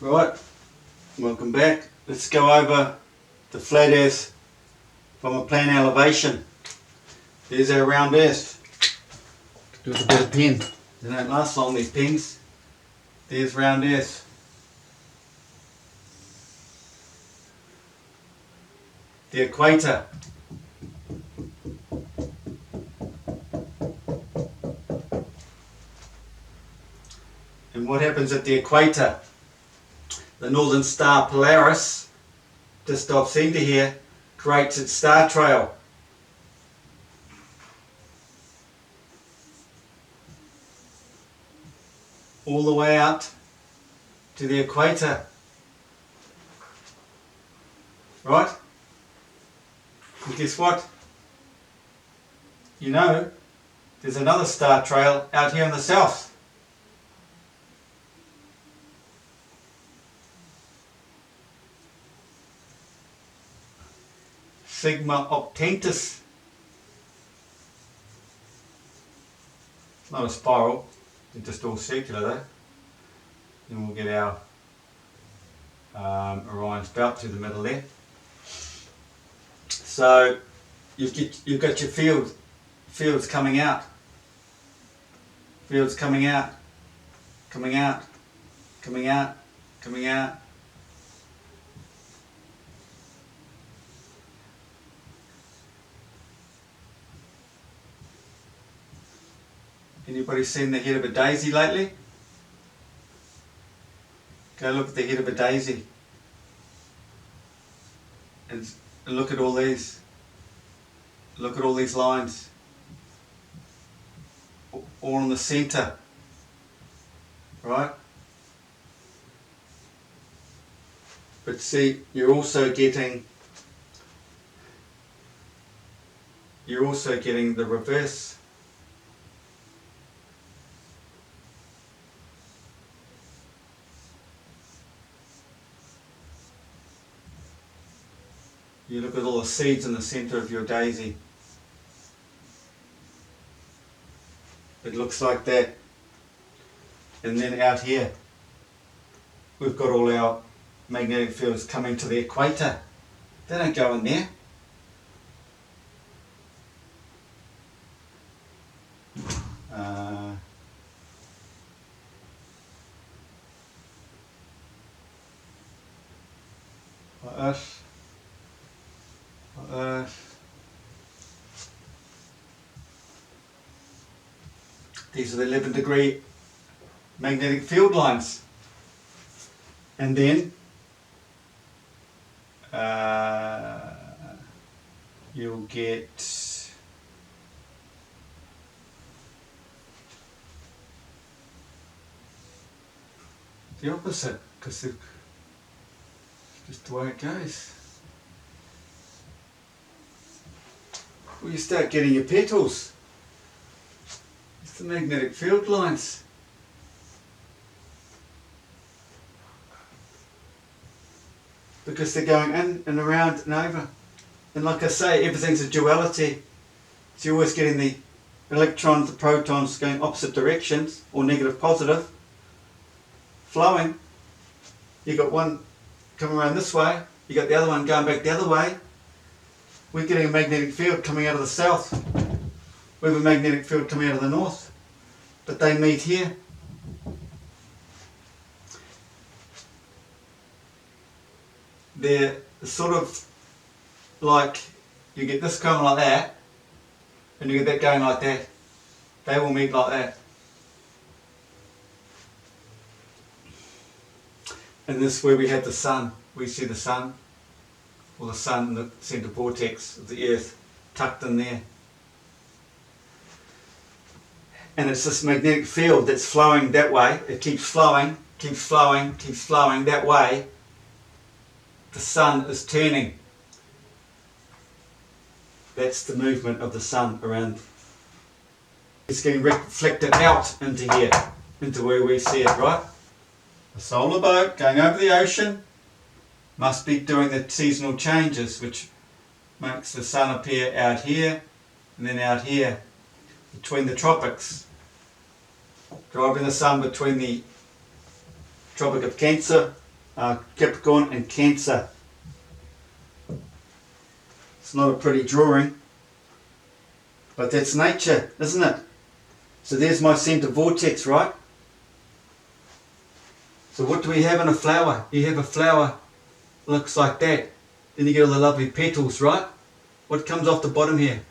Right, welcome back. Let's go over the flat earth from a plan elevation. There's our round earth. Do it with a bit of pen. They don't last long, these pens. There's round earth. The equator. And what happens at the equator? The northern star Polaris, just off centre here, creates its star trail. All the way out to the equator. Right? And guess what? You know, there's another star trail out here in the south. Sigma Octantis. It's not a spiral, it's just all circular though. Then we'll get our Orion's belt through the middle there. So you've got your fields coming out. Fields coming out, coming out, coming out, coming out. Anybody seen the head of a daisy lately? Go look at the head of a daisy and look at all these. Look at all these lines, all in the centre, right? But see, you're also getting the reverse. You look at all the seeds in the centre of your daisy. It looks like that. And then out here, we've got all our magnetic fields coming to the equator. They don't go in there. These are the 11-degree magnetic field lines. And then you'll get the opposite, because it's just the way it goes. Well, you start getting your petals. It's the magnetic field lines. Because they're going in and around and over. And like I say, everything's a duality. So you're always getting the electrons, the protons going opposite directions, or negative, positive, flowing. You got one coming around this way, you got the other one going back the other way. We're getting a magnetic field coming out of the south. We have a magnetic field coming out of the north. But they meet here. They're sort of like, you get this going like that, and you get that going like that. They will meet like that. And this is where we have the sun. We see the sun, or the sun in the centre vortex of the earth, tucked in there. And it's this magnetic field that's flowing that way. It keeps flowing, keeps flowing, keeps flowing that way. The sun is turning. That's the movement of the sun around. It's getting reflected out into here, into where we see it, right? A solar boat going over the ocean must be doing the seasonal changes, which makes the sun appear out here and then out here between the tropics. Driving the sun between the Tropic of Cancer Capricorn and Cancer. It's not a pretty drawing, but that's nature, isn't it? So there's my centre vortex, right? So what do we have in a flower? You have a flower, looks like that. Then you get all the lovely petals, right? What comes off the bottom here?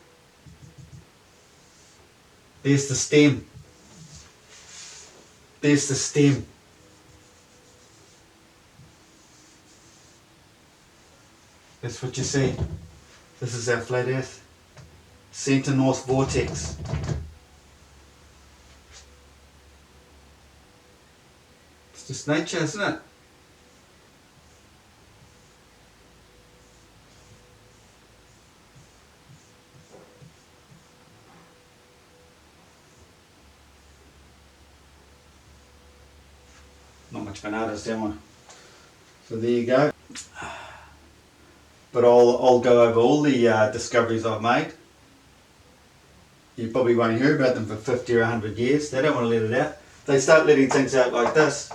There's the stem. There's the stem. That's what you see. This is our flat earth. Centre north vortex. It's just nature, isn't it? Not much of an artist, am I? So there you go. But I'll go over all the discoveries I've made. You probably won't hear about them for 50 or 100 years. They don't want to let it out. If they start letting things out like this,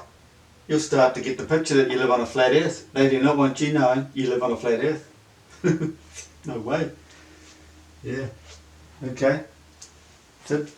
you'll start to get the picture that you live on a flat earth. They do not want you knowing you live on a flat earth. No way. Yeah. Okay. That's it.